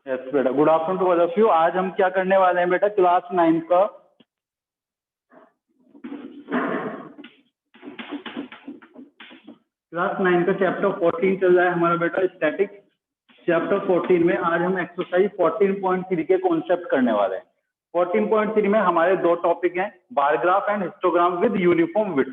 Yes बेटा, good afternoon to all of you. आज हम क्या करने वाले हैं बेटा, क्लास 9 का चैप्टर 14 चल रहा है हमारा बेटा, स्टैटिक। चैप्टर 14 में आज हम एक्सरसाइज 14.3 के कॉन्सेप्ट करने वाले हैं। 14.3 में हमारे दो टॉपिक हैं, bar graph and histogram with uniform width.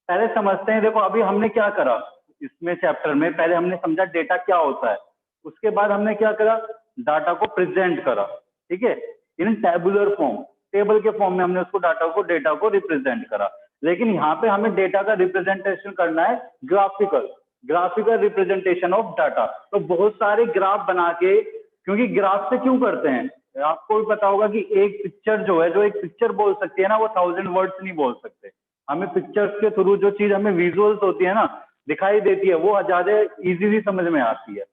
पहले समझते हैं, देखो अभी हमने क्या करा इसमें चैप्टर में, पहले हमने समझा डेटा क्या होता है, उसके बाद हमने क्या करा, डाटा को प्रेजेंट करा, ठीक है, इन टेबुलर फॉर्म, टेबल के फॉर्म में हमने उसको डेटा को रिप्रेजेंट करा। लेकिन यहाँ पे हमें डेटा का रिप्रेजेंटेशन करना है ग्राफिकल रिप्रेजेंटेशन ऑफ डाटा। तो बहुत सारे ग्राफ बना के, क्योंकि ग्राफ से क्यों करते हैं, आपको भी पता होगा कि एक पिक्चर जो है, जो एक पिक्चर बोल सकती है ना, वो 1000 वर्ड्स नहीं बोल सकते। हमें पिक्चर्स के थ्रू जो चीज हमें विजुअल्स होती है ना, दिखाई देती है, वो ज्यादा इजीली समझ में आती है।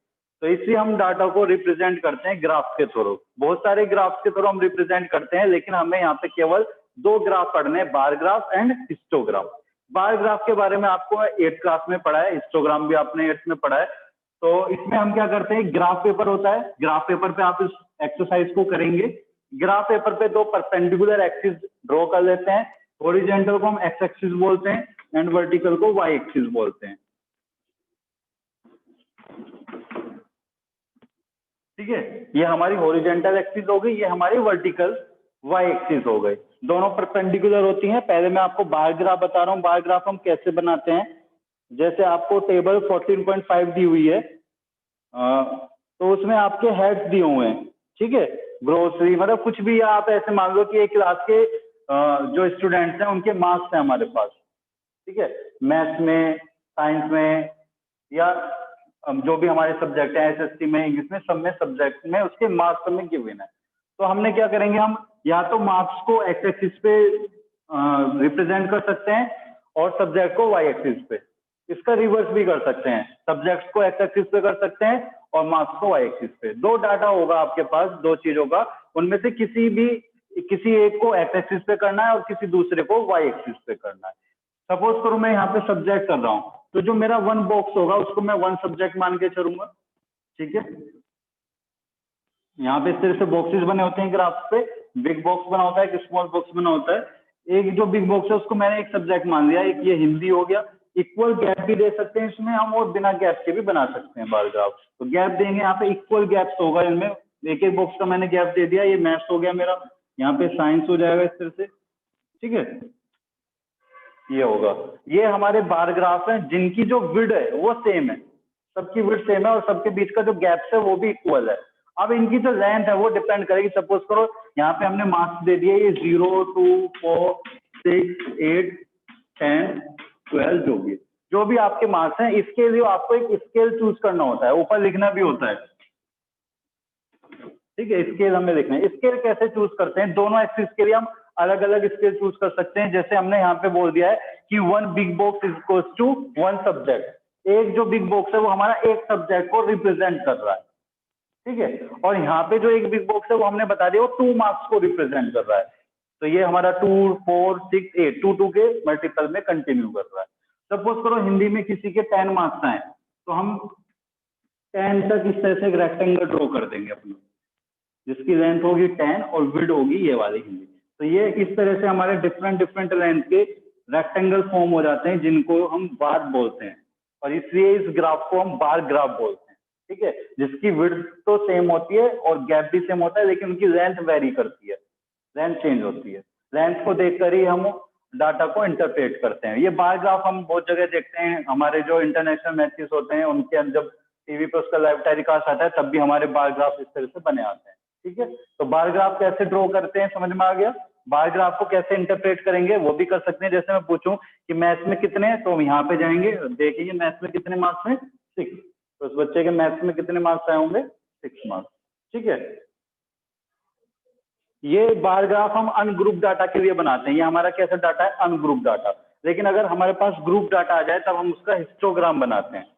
तो इसलिए हम डाटा को रिप्रेजेंट करते हैं ग्राफ के थ्रू। बहुत सारे ग्राफ के थ्रू हम रिप्रेजेंट करते हैं, लेकिन हमें यहाँ पे केवल दो ग्राफ पढ़ने हैं, bar graph and histogram. Bar graph के बारे में आपको 8th क्लास में पढ़ा है, हिस्टोग्राम भी आपने 8th में पढ़ा है। तो इसमें हम क्या करते हैं, ग्राफ पेपर होता है, ग्राफ पेपर पे आप इस एक्सरसाइज को करेंगे। ग्राफ पेपर पे दो परपेंडिकुलर एक्सिस ड्रॉ कर लेते हैं, हॉरिजॉन्टल को हम एक्स एक्सिस बोलते हैं एंड वर्टिकल को वाई एक्सिस बोलते हैं, ठीक है। ये हमारी हॉरिजॉन्टल एक्सिस हो गई, ये हमारी वर्टिकल वाई एक्सिस हो गई, दोनों परपेंडिकुलर होती हैं। पहले मैं आपको बार ग्राफ बता रहा हूँ, बार ग्राफ हम कैसे बनाते हैं। जैसे आपको टेबल 14.5 दी हुई है, तो उसमें आपके हेड्स दिए हुए हैं, ठीक है, ग्रोसरी मतलब कुछ भी, आप ऐसे मान लो कि एक क्लास के जो स्टूडेंट्स हैं उनके मार्क्स हैं हमारे पास, ठीक है, मैथ्स में, साइंस में, या जो भी हमारे सब्जेक्ट है, एसएसटी में, इंग्लिश में, सब में सब्जेक्ट में उसके मार्क्स हमें गिवन है। तो हमने क्या करेंगे, हम या तो मार्क्स को एक्स एक्सिस पे रिप्रेजेंट कर सकते हैं और सब्जेक्ट को वाई एक्सिस पे। इसका रिवर्स भी कर सकते हैं, सब्जेक्ट्स को एक्स एक्सिस पे कर सकते हैं और मार्क्स को वाई एक्सिस पे। दो डाटा होगा आपके पास, दो चीजों का, उनमें से किसी एक को एक्स एक्सिस पे करना है और किसी दूसरे को वाई एक्सिस पे करना है। सपोज करो मैं यहाँ पे सब्जेक्ट कर रहा हूँ, तो जो मेरा वन बॉक्स होगा उसको मैं वन सब्जेक्ट मान के चलूंगा, ठीक है। यहाँ पे इस तरह से बॉक्सेस बने होते हैं ग्राफ पे, बिग बॉक्स बना होता है, एक स्मॉल बॉक्स बना होता है। एक जो बिग बॉक्स है उसको मैंने एक सब्जेक्ट मान लिया, एक ये हिंदी हो गया। इक्वल गैप भी दे सकते हैं इसमें हम, और बिना गैप के भी बना सकते हैं बार ग्राफ। तो गैप देंगे, यहाँ पे इक्वल गैप्स होगा इनमें, एक एक बॉक्स का मैंने गैप दे दिया। ये मैथ्स हो गया मेरा, यहाँ पे साइंस हो जाएगा इस तरह से, ठीक है। ये होगा, ये हमारे बार ग्राफ हैं जिनकी जो विड्थ है वो सेम है, सबकी विड्थ सेम है और सबके बीच का जो गैप्स है वो भी इक्वल है। अब इनकी जो लेंथ है वो डिपेंड करेगी। सपोज करो यहाँ पे हमने मार्क्स दे दिए, ये 0, 2, 4, 6, 8, 10, 12, जो भी आपके मार्क्स हैं, इसके लिए आपको एक स्केल चूज करना होता है, ऊपर लिखना भी होता है, ठीक है। स्केल हमें लिखना है। स्केल कैसे चूज करते हैं, दोनों एक्सिस के लिए हम अलग अलग स्केल चूज कर सकते हैं। जैसे हमने यहाँ पे बोल दिया है कि one big box is equal to one subject, एक जो बिग बॉक्स है वो हमारा एक सब्जेक्ट को रिप्रेजेंट कर रहा है, ठीक है। और यहाँ पे जो एक बिग बॉक्स है वो हमने बता दिया वो 2 मार्क्स को रिप्रेजेंट कर रहा है। तो ये हमारा 2, 4, 6, 8, 2 के मल्टीपल में कंटिन्यू कर रहा है। सपोज करो हिंदी में किसी के 10 मार्क्स आए, तो हम 10 तक इस तरह से एक रेक्टेंगल ड्रॉ कर देंगे अपना, जिसकी लेंथ होगी 10 और विड्थ होगी ये वाली हिंदी। तो ये इस तरह से हमारे डिफरेंट लेंथ के रेक्टेंगल फॉर्म हो जाते हैं, जिनको हम बार बोलते हैं, और इसलिए इस ग्राफ को हम बार ग्राफ बोलते हैं, ठीक है। जिसकी विड्थ तो सेम होती है और गैप भी सेम होता है, लेकिन उनकी लेंथ वेरी करती है, लेंथ चेंज होती है। लेंथ को देखकर ही हम डाटा को इंटरप्रेट करते हैं। ये बार ग्राफ हम बहुत जगह देखते हैं, हमारे जो इंटरनेशनल मैचेस होते हैं उनके अंदर जब टीवी पे उसका लाइव टेलीकास्ट आता है तब भी हमारे बार ग्राफ इस तरह से बने आते हैं, ठीक है। तो बार ग्राफ कैसे ड्रॉ करते हैं समझ में आ गया। बार ग्राफ को कैसे इंटरप्रेट करेंगे वो भी कर सकते हैं। जैसे मैं पूछूं कि मैथ्स में कितने हैं, तो हम यहाँ पे जाएंगे, देखेंगे मैथ्स में कितने मार्क्स हैं, 6, तो उस बच्चे के मैथ्स में कितने मार्क्स आए होंगे, 6 मार्क्स, ठीक है। ये बार ग्राफ हम अनग्रुप डाटा के लिए बनाते हैं। ये हमारा कैसा डाटा है, अनग्रुप डाटा। लेकिन अगर हमारे पास ग्रुप डाटा आ जाए तब हम उसका हिस्टोग्राम बनाते हैं।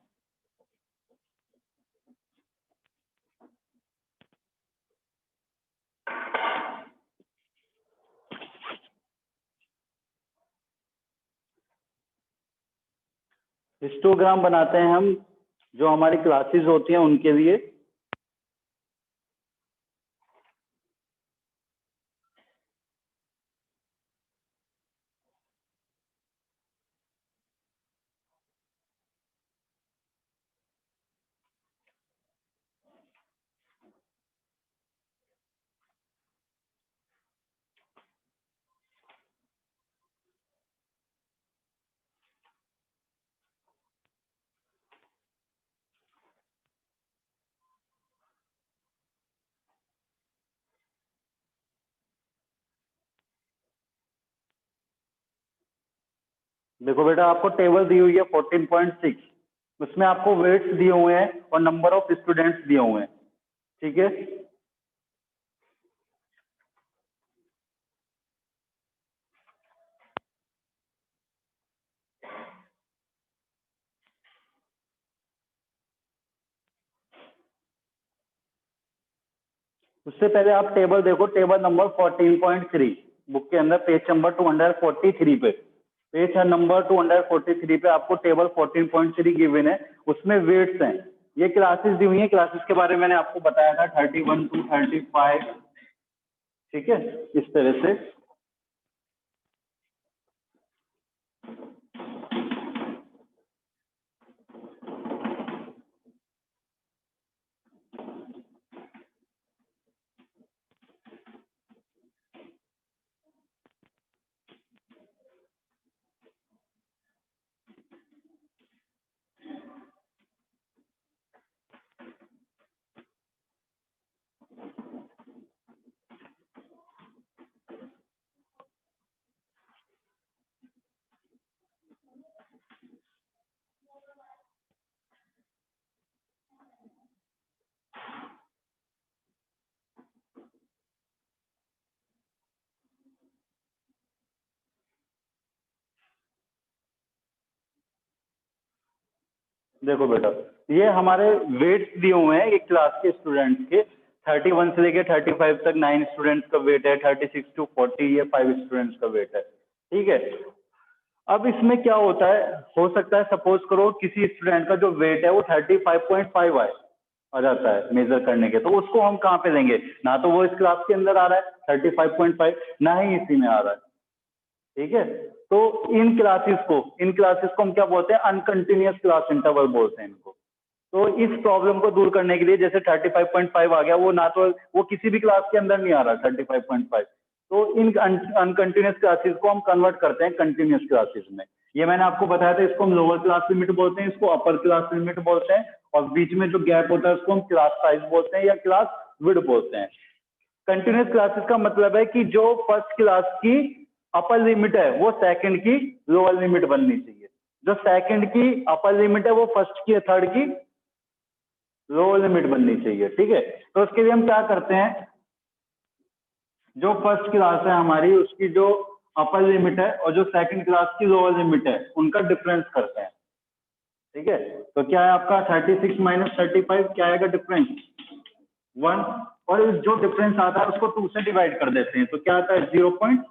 हिस्टोग्राम बनाते हैं हम जो हमारी क्लासेस होती हैं उनके लिए। देखो बेटा, आपको टेबल दी हुई है 14.6, उसमें आपको वेट्स दिए हुए हैं और नंबर ऑफ स्टूडेंट्स दिए हुए हैं, ठीक है। उससे पहले आप टेबल देखो, टेबल नंबर 14.3 बुक के अंदर पेज नंबर 243 पे, पेज नंबर 243 पे आपको टेबल 14.3 गिवन है, उसमें वेट्स हैं, ये क्लासेस दी हुई हैं, क्लासेस के बारे में मैंने आपको बताया था 31 to 35, ठीक है, इस तरह से। देखो बेटा, ये हमारे वेट्स दिए हुए हैं, एक क्लास के स्टूडेंट्स के 31 से लेके 35 तक 9 स्टूडेंट्स का वेट है, 36 to 40 ये 5 स्टूडेंट्स का वेट है, ठीक है। अब इसमें क्या होता है, हो सकता है सपोज करो किसी स्टूडेंट का जो वेट है वो 35.5 आए, आ जाता है मेजर करने के, तो उसको हम कहाँ पे देंगे, ना तो वो इस क्लास के अंदर आ रहा है 35.5, ना ही इसी में आ रहा है, ठीक है। तो इन क्लासेस को हम क्या बोलते हैं, अनकंटिन्यूअस क्लास इंटरवल बोलते हैं इनको। तो इस प्रॉब्लम को दूर करने के लिए, जैसे 35.5 आ गया, वो ना तो वो किसी भी क्लास के अंदर नहीं आ रहा 35.5, तो इन अनकंटिन्यूअस क्लासेस को हम कन्वर्ट करते हैं कंटिन्यूअस क्लासेस में। ये मैंने आपको बताया था, इसको हम लोअर क्लास लिमिट बोलते हैं, इसको अपर क्लास लिमिट बोलते हैं, और बीच में जो गैप होता है उसको हम क्लास साइज बोलते हैं या क्लास विड्थ बोलते हैं। कंटिन्यूअस क्लासेस का मतलब है कि जो फर्स्ट क्लास की अपर लिमिट है वो सेकंड की लोअर लिमिट बननी चाहिए, जो सेकंड की अपर लिमिट है वो फर्स्ट की थर्ड की लोअर लिमिट बननी चाहिए, ठीक है। तो उसके लिए हम क्या करते हैं, जो फर्स्ट क्लास है हमारी उसकी जो अपर लिमिट है और जो सेकंड क्लास की लोअर लिमिट है उनका डिफरेंस करते हैं, ठीक है। तो क्या है आपका 36 माइनस 35, क्या आएगा डिफरेंस 1, और जो डिफरेंस आता है उसको 2 से डिवाइड कर देते हैं, तो क्या आता है 0.5।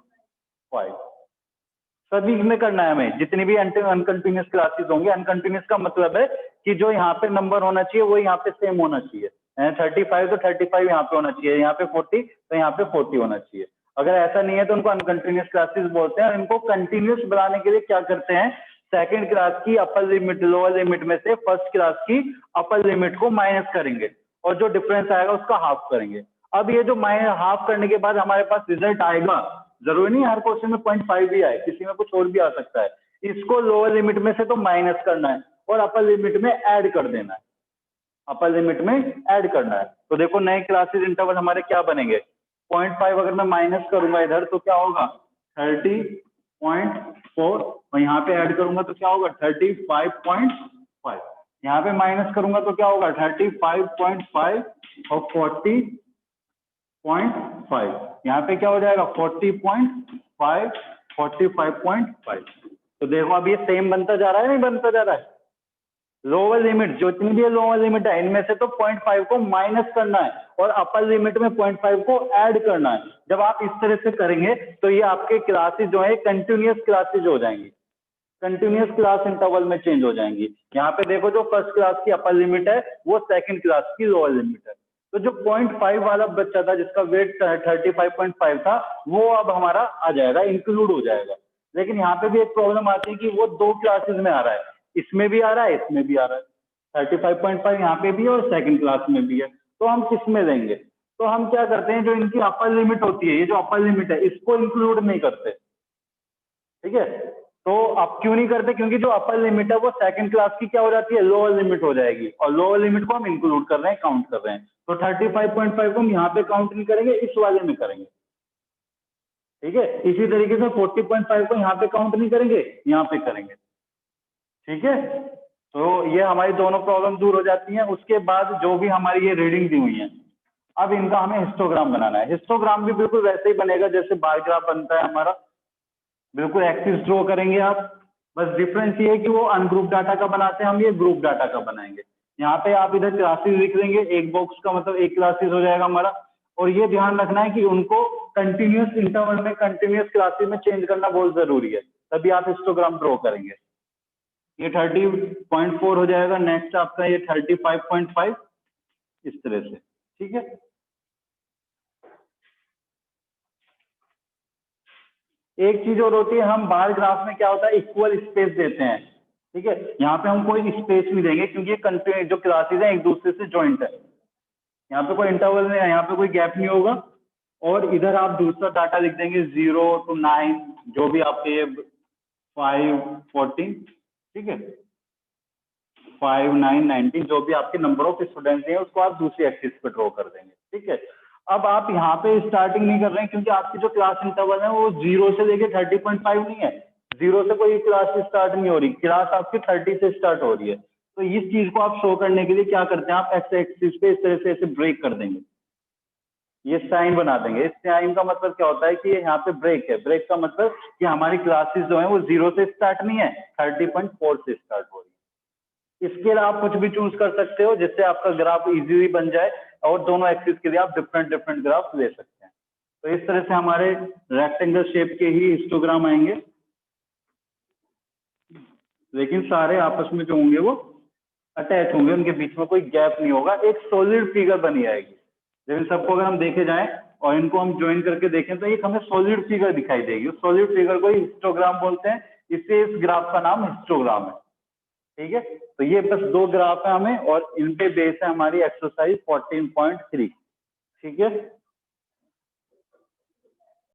सभी में करना है हमें, जितनी भी अनकंटिन्यूअस क्लासेस होंगे, अनकंटिन्यूअस का मतलब है कि जो यहाँ पे नंबर होना चाहिए वो यहाँ पे सेम होना चाहिए, 35 तो 35 यहाँ पे होना चाहिए, यहाँ पे 40 तो यहाँ पे 40 होना चाहिए। अगर ऐसा नहीं है तो उनको अनकंटिन्यूअस क्लासेस बोलते हैं, और इनको कंटिन्यूअस बनाने के लिए क्या करते हैं, सेकंड क्लास की अपर लिमिट लोअर लिमिट में से फर्स्ट क्लास की अपर लिमिट को माइनस करेंगे, और जो डिफरेंस आएगा उसका हाफ करेंगे। अब ये जो माइनस हाफ करने के बाद हमारे पास रिजल्ट आएगा, जरूरी नहीं हर क्वेश्चन में 0.5 भी आए, किसी में कुछ और भी आ सकता है, इसको लोअर लिमिट में से तो माइनस करना है और अपर लिमिट में ऐड कर देना है, अपर लिमिट में ऐड करना है। तो देखो नए क्लासेस इंटरवल हमारे क्या बनेंगे, 0.5 अगर मैं माइनस करूंगा इधर तो क्या होगा 30.4, और यहाँ पे ऐड करूंगा तो क्या होगा 35.5, यहाँ पे माइनस करूंगा तो क्या होगा 35.5 और 40.5, यहाँ पे क्या हो जाएगा 40.5, 45.5। तो देखो अब ये सेम बनता जा रहा है, नहीं बनता जा रहा है, लोअर लिमिट जो इतनी भी है लोअर लिमिट है, इनमें से तो 0.5 को माइनस करना है और अपर लिमिट में 0.5 को ऐड करना है। जब आप इस तरह से करेंगे तो ये आपके क्लासेस जो है कंटिन्यूअस क्लासेस हो जाएंगी, कंटिन्यूअस क्लास इंटरवल में चेंज हो जाएंगी। यहाँ पे देखो जो फर्स्ट क्लास की अपर लिमिट है वो सेकंड क्लास की लोअर लिमिट है, तो जो 0.5 वाला बच्चा था जिसका वेट 35.5 था वो अब हमारा आ जाएगा, इंक्लूड हो जाएगा। लेकिन यहाँ पे भी एक प्रॉब्लम आती है कि वो दो क्लासेस में आ रहा है, इसमें भी आ रहा है इसमें भी आ रहा है, 35.5 यहाँ पे भी है और सेकंड क्लास में भी है, तो हम किस में देंगे, तो हम क्या करते हैं जो इनकी अपर लिमिट होती है, ये जो अपर लिमिट है इसको इंक्लूड नहीं करते, ठीक है। तो आप क्यों नहीं करते, क्योंकि जो अपर लिमिट है वो सेकंड क्लास की क्या हो जाती है, लोअर लिमिट हो जाएगी, और लोअर लिमिट को हम इंक्लूड कर रहे हैं, काउंट कर रहे हैं, तो 35.5 को हम यहाँ पे काउंट नहीं करेंगे, इस वाले में करेंगे, ठीक है, इसी तरीके से 40.5 को यहाँ पे काउंट नहीं करेंगे, यहाँ पे करेंगे। ठीक है, तो ये हमारी दोनों प्रॉब्लम दूर हो जाती हैं। उसके बाद जो भी हमारी ये रीडिंग दी हुई है, अब इनका हमें हिस्टोग्राम बनाना है। हिस्टोग्राम भी बिल्कुल वैसे ही बनेगा जैसे बार ग्राफ बनता है हमारा, बिल्कुल एक्सिस ड्रॉ करेंगे आप। बस डिफरेंस ये है कि वो अनग्रुप डाटा का बनाते हैं, हम ये ग्रुप डाटा का बनाएंगे। यहाँ पे आप इधर क्लासेस लिख देंगे, एक बॉक्स का मतलब एक क्लासेस हो जाएगा हमारा। और ये ध्यान रखना है कि उनको कंटिन्यूस इंटरवल में कंटिन्यूस क्लासेस में चेंज करना बहुत जरूरी है, तभी आप हिस्टोग्राम ड्रॉ करेंगे। ये 30.4 हो जाएगा, नेक्स्ट आपका ये 35.5, इस तरह से। ठीक है, एक चीज और होती है, हम बार ग्राफ में क्या होता है, इक्वल स्पेस देते हैं। ठीक है, यहाँ पे हम कोई स्पेस नहीं देंगे क्योंकि कंटिन्यू जो क्लासेस हैं एक दूसरे से ज्वाइंट है, यहाँ पे कोई इंटरवल नहीं है, यहाँ पे कोई गैप नहीं होगा। और इधर आप दूसरा डाटा लिख देंगे 0 to 9, जो भी आपके ये 5, 14, ठीक है, 5, 9, 19, जो भी आपके नंबर ऑफ स्टूडेंट्स हैं उसको आप दूसरी एक्सिस पे ड्रॉ कर देंगे। ठीक है, अब आप यहाँ पे स्टार्टिंग नहीं कर रहे हैं क्योंकि आपकी जो क्लास इंटरवल है वो 0 से लेके 30.5 नहीं है, 0 से कोई क्लास स्टार्ट नहीं हो रही, क्लास आपकी 30 से स्टार्ट हो रही है। तो इस चीज को आप शो करने के लिए क्या करते हैं, आप एक्स एक्सिस पे इस तरह से ऐसे ब्रेक कर देंगे, ये साइन बना देंगे। इस साइन का मतलब क्या होता है कि ये यहाँ पे ब्रेक है। ब्रेक का मतलब कि हमारी क्लासेस जो है वो 0 से स्टार्ट नहीं है, 30.4 से स्टार्ट हो रही है। इसके लिए आप कुछ भी चूज कर सकते हो जिससे आपका ग्राफ इजीली बन जाए और दोनों एक्सिस के लिए आप डिफरेंट डिफरेंट ग्राफ ले सकते हैं। तो इस तरह से हमारे रेक्टेंगल शेप के ही हिस्टोग्राम आएंगे, लेकिन सारे आपस में जो होंगे वो अटैच होंगे, उनके बीच में कोई गैप नहीं होगा, एक सॉलिड फिगर बनी आएगी। लेकिन सबको अगर हम देखे जाएं और इनको हम ज्वाइन करके देखें तो एक हमें सॉलिड फिगर दिखाई देगी। उस सॉलिड फिगर को हिस्टोग्राम बोलते हैं, इससे इस ग्राफ का नाम हिस्टोग्राम है। ठीक है, तो ये बस दो ग्राफ है हमें और इन पे बेस है हमारी एक्सरसाइज 14.3। ठीक है।